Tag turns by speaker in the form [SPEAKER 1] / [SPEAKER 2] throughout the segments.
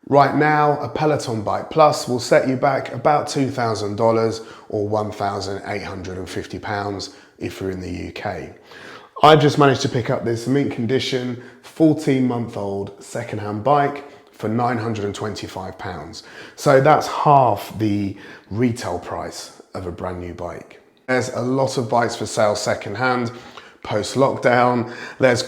[SPEAKER 1] Right now, a Peloton Bike Plus will set you back about $2,000 or £1,850 if you're in the UK. I just managed to pick up this mint condition, 14-month-old secondhand bike for £925. So that's half the retail price of a brand new bike. There's a lot of bikes for sale secondhand. Post-lockdown, there's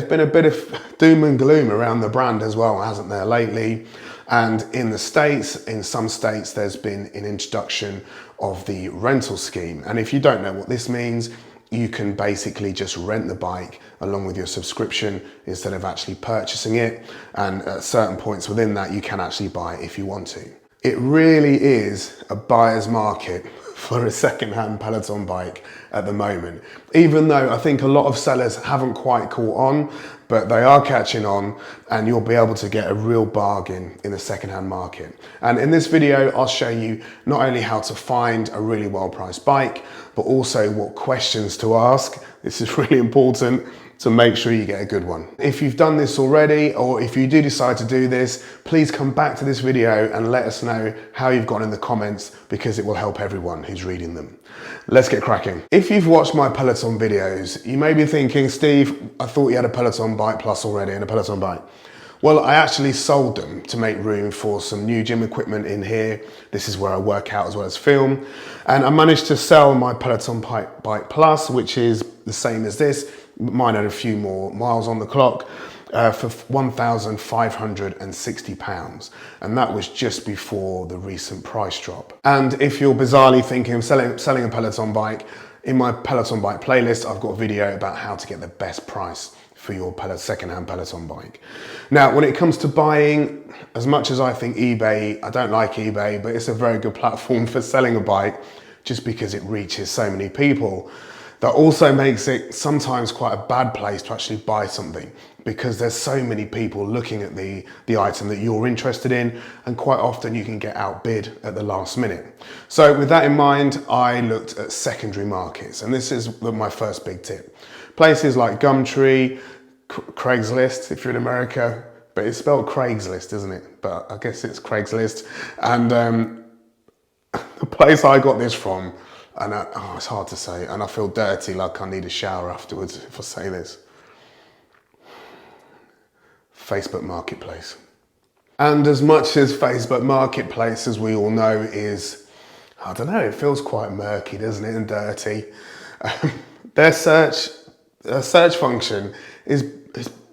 [SPEAKER 1] been a bit of doom and gloom around the brand as well, hasn't there, lately? And in some states, there's been an introduction of the rental scheme. And if you don't know what this means, you can basically just rent the bike along with your subscription instead of actually purchasing it. And at certain points within that, you can actually buy it if you want to. It really is a buyer's market for a second-hand Peloton bike at the moment. Even though I think a lot of sellers haven't quite caught on, but they are catching on, and you'll be able to get a real bargain in the second-hand market. And in this video, I'll show you not only how to find a really well-priced bike, but also what questions to ask. This is really important to make sure you get a good one. If you've done this already, or if you do decide to do this, please come back to this video and let us know how you've gone in the comments, because it will help everyone who's reading them. Let's get cracking. If you've watched my Peloton videos, you may be thinking, Steve, I thought you had a Peloton Bike Plus already and a Peloton Bike. Well, I actually sold them to make room for some new gym equipment in here. This is where I work out as well as film. And I managed to sell my Peloton Bike Plus, which is the same as this. Mine had a few more miles on the clock, for £1,560. And that was just before the recent price drop. And if you're bizarrely thinking of selling a Peloton bike, in my Peloton Bike playlist, I've got a video about how to get the best price for your second-hand Peloton bike. Now, when it comes to buying, as much as I think I don't like eBay, but it's a very good platform for selling a bike just because it reaches so many people. That also makes it sometimes quite a bad place to actually buy something, because there's so many people looking at the item that you're interested in, and quite often you can get outbid at the last minute. So with that in mind, I looked at secondary markets, and this is my first big tip. Places like Gumtree, Craigslist, if you're in America, but it's spelled Craigslist, isn't it? But I guess it's Craigslist. And the place I got this from, and it's hard to say, and I feel dirty, like I need a shower afterwards if I say this. Facebook Marketplace. And as much as Facebook Marketplace, as we all know, is, I don't know, it feels quite murky, doesn't it, and dirty. Their search function is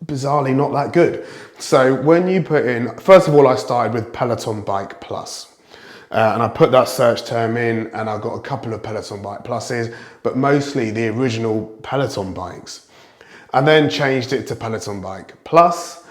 [SPEAKER 1] bizarrely not that good. So when you put in, first of all, I started with Peloton Bike Plus. And I put that search term in, and I got a couple of Peloton Bike Pluses, but mostly the original Peloton bikes. I then changed it to Peloton Bike Plus,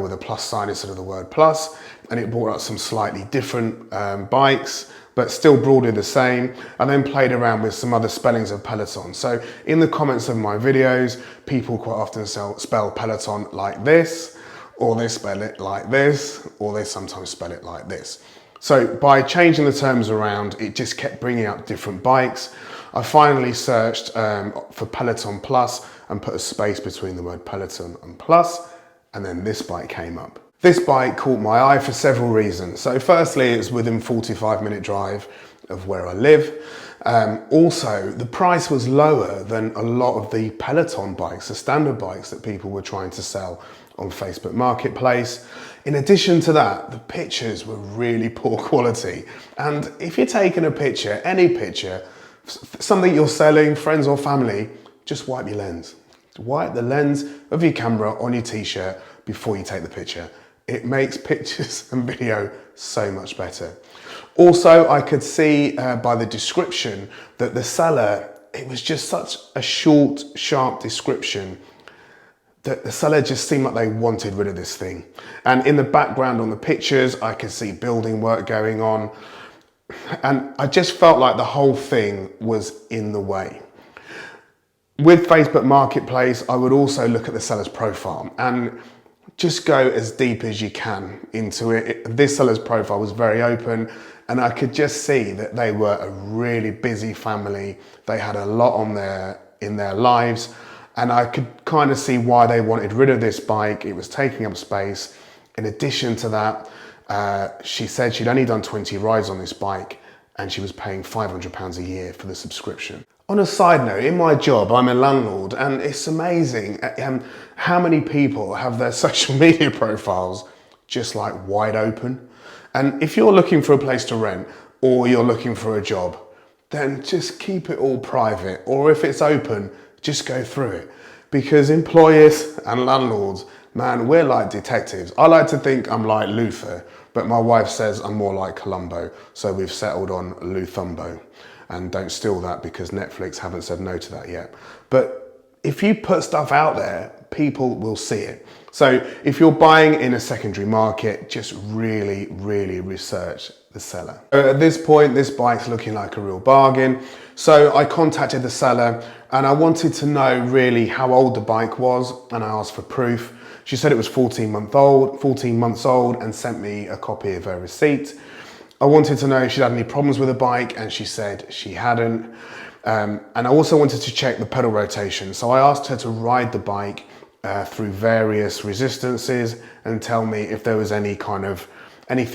[SPEAKER 1] with a plus sign instead of the word plus, and it brought up some slightly different bikes, but still broadly the same, and then played around with some other spellings of Peloton. So in the comments of my videos, people quite often spell Peloton like this, or they spell it like this, or they sometimes spell it like this. So by changing the terms around, it just kept bringing up different bikes. I finally searched for Peloton Plus and put a space between the word Peloton and Plus, and then this bike came up. This bike caught my eye for several reasons. So firstly, it's within 45-minute drive of where I live. Also, the price was lower than a lot of the Peloton bikes, the standard bikes that people were trying to sell on Facebook Marketplace. In addition to that, the pictures were really poor quality. And if you're taking a picture, any picture, something you're selling, friends or family, just wipe your lens. Wipe the lens of your camera on your t-shirt before you take the picture. It makes pictures and video so much better. Also, I could see by the description that the seller, it was just such a short, sharp description that the seller just seemed like they wanted rid of this thing. And in the background on the pictures, I could see building work going on. And I just felt like the whole thing was in the way. With Facebook Marketplace, I would also look at the seller's profile and just go as deep as you can into it. This seller's profile was very open, and I could just see that they were a really busy family. They had a lot on in their lives, and I could kind of see why they wanted rid of this bike. It was taking up space. In addition to that, She said she'd only done 20 rides on this bike and she was paying £500 a year for the subscription. On a side note, in my job, I'm a landlord, and it's amazing how many people have their social media profiles just like wide open. And if you're looking for a place to rent or you're looking for a job, then just keep it all private. Or if it's open, just go through it. Because employers and landlords, man, we're like detectives. I like to think I'm like Luther, but my wife says I'm more like Columbo. So we've settled on Luthumbo. And don't steal that because Netflix haven't said no to that yet. But if you put stuff out there, people will see it. So if you're buying in a secondary market, just really, really research the seller. At this point, this bike's looking like a real bargain. So I contacted the seller and I wanted to know really how old the bike was, and I asked for proof. She said it was 14 months old and sent me a copy of her receipt. I wanted to know if she'd had any problems with the bike, and she said she hadn't. And I also wanted to check the pedal rotation. So I asked her to ride the bike through various resistances and tell me if there was any kind of any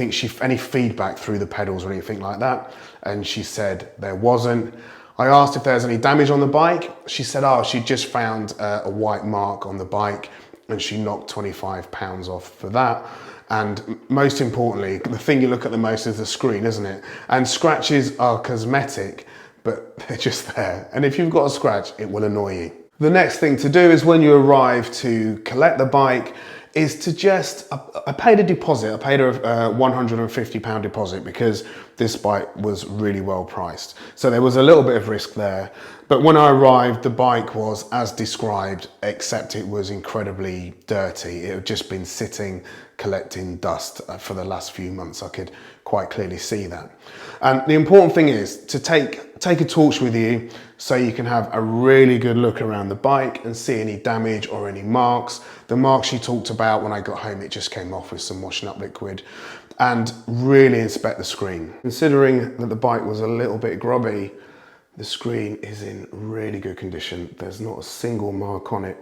[SPEAKER 1] feedback through the pedals or anything like that. And she said there wasn't. I asked if there was any damage on the bike. She said, oh, she just found a white mark on the bike and she knocked £25 off for that. And most importantly, the thing you look at the most is the screen, isn't it? And scratches are cosmetic, but they're just there. And if you've got a scratch, it will annoy you. The next thing to do is when you arrive to collect the bike is to just, I paid a deposit. I paid a £150 deposit because this bike was really well priced. So there was a little bit of risk there. But when I arrived, the bike was as described, except it was incredibly dirty. It had just been sitting, collecting dust for the last few months. I could quite clearly see that. And the important thing is to take a torch with you so you can have a really good look around the bike and see any damage or any marks. The marks she talked about when I got home, it just came off with some washing up liquid. And really inspect the screen. Considering that the bike was a little bit grubby, the screen is in really good condition. There's not a single mark on it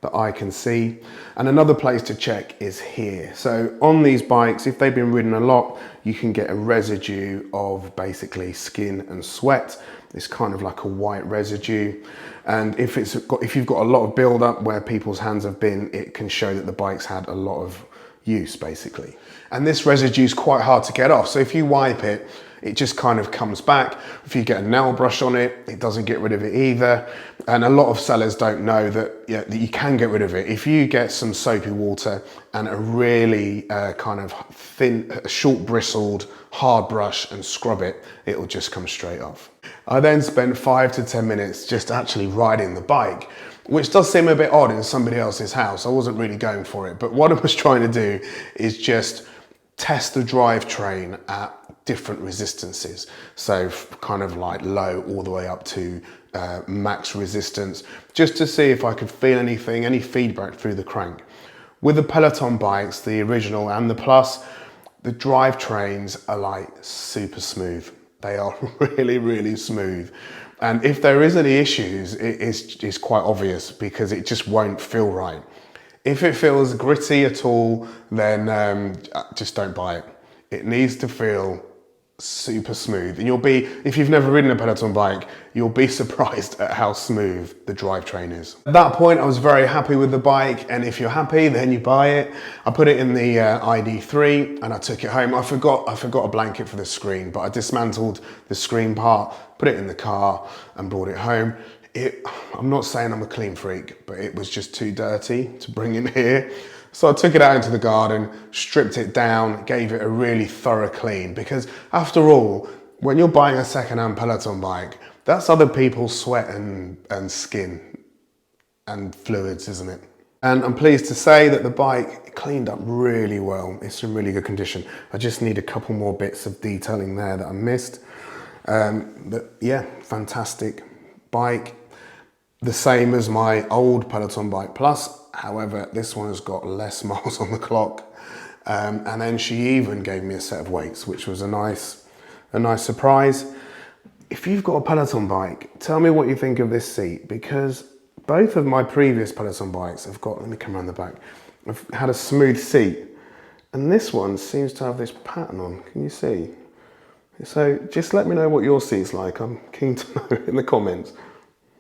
[SPEAKER 1] that I can see. And another place to check is here. So on these bikes, if they've been ridden a lot, you can get a residue of basically skin and sweat. It's kind of like a white residue. And if you've got a lot of build up where people's hands have been, it can show that the bike's had a lot of use basically. And this residue is quite hard to get off. So if you wipe it, it just kind of comes back. If you get a nail brush on it, it doesn't get rid of it either. And a lot of sellers don't know that, that you can get rid of it. If you get some soapy water and a really kind of thin, short bristled, hard brush and scrub it, it'll just come straight off. I then spent 5 to 10 minutes just actually riding the bike, which does seem a bit odd in somebody else's house. I wasn't really going for it, but what I was trying to do is just test the drivetrain at different resistances. So kind of like low all the way up to max resistance, just to see if I could feel anything, any feedback through the crank. With the Peloton bikes, the original and the Plus, the drivetrains are like super smooth. They are really, really smooth. And if there is any issues, it's quite obvious because it just won't feel right. If it feels gritty at all, then just don't buy it. It needs to feel super smooth. And if you've never ridden a Peloton bike, you'll be surprised at how smooth the drivetrain is. At that point, I was very happy with the bike. And if you're happy, then you buy it. I put it in the ID3 and I took it home. I forgot a blanket for the screen, but I dismantled the screen part, put it in the car and brought it home. I'm not saying I'm a clean freak, but it was just too dirty to bring in here. So I took it out into the garden, stripped it down, gave it a really thorough clean, because after all, when you're buying a second-hand Peloton bike, that's other people's sweat and skin and fluids, isn't it? And I'm pleased to say that the bike cleaned up really well. It's in really good condition. I just need a couple more bits of detailing there that I missed. But yeah, fantastic bike. The same as my old Peloton Bike Plus. However, this one has got less miles on the clock. And then she even gave me a set of weights, which was a nice surprise. If you've got a Peloton bike, tell me what you think of this seat, because both of my previous Peloton bikes have got, let me come around the back, I've had a smooth seat. And this one seems to have this pattern on, can you see? So just let me know what your seat's like. I'm keen to know in the comments.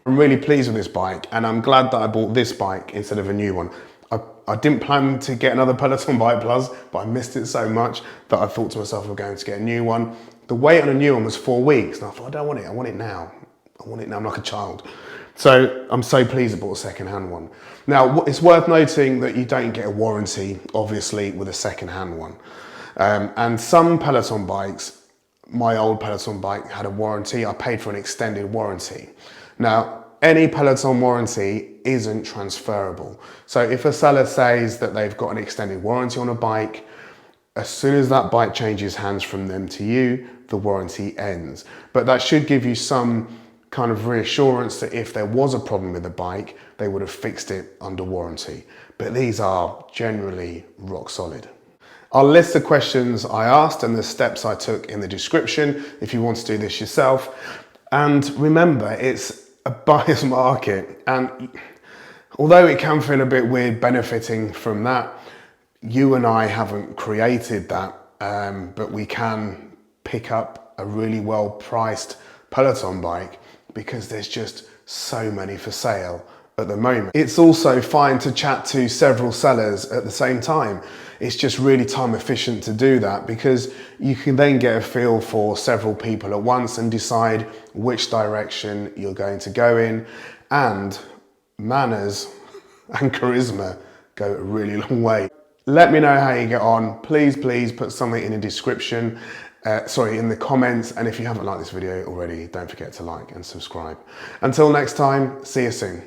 [SPEAKER 1] I'm really pleased with this bike, and I'm glad that I bought this bike instead of a new one. I didn't plan to get another Peloton Bike Plus, but I missed it so much that I thought to myself I'm going to get a new one. The wait on a new one was 4 weeks, and I thought, I don't want it, I want it now. I want it now, I'm like a child. So I'm so pleased I bought a second-hand one. Now, it's worth noting that you don't get a warranty, obviously, with a second-hand one. And some Peloton bikes, my old Peloton bike had a warranty. I paid for an extended warranty. Now, any Peloton warranty isn't transferable. So if a seller says that they've got an extended warranty on a bike, as soon as that bike changes hands from them to you, the warranty ends. But that should give you some kind of reassurance that if there was a problem with the bike, they would have fixed it under warranty. But these are generally rock solid. I'll list the questions I asked and the steps I took in the description if you want to do this yourself. And remember, it's a buyer's market, and although it can feel a bit weird benefiting from that, you and I haven't created that, but we can pick up a really well priced Peloton bike because there's just so many for sale at the moment. It's also fine to chat to several sellers at the same time. It's just really time efficient to do that because you can then get a feel for several people at once and decide which direction you're going to go in. And manners and charisma go a really long way. Let me know how you get on. Please put something in the description, in the comments. And if you haven't liked this video already, don't forget to like and subscribe. Until next time, see you soon.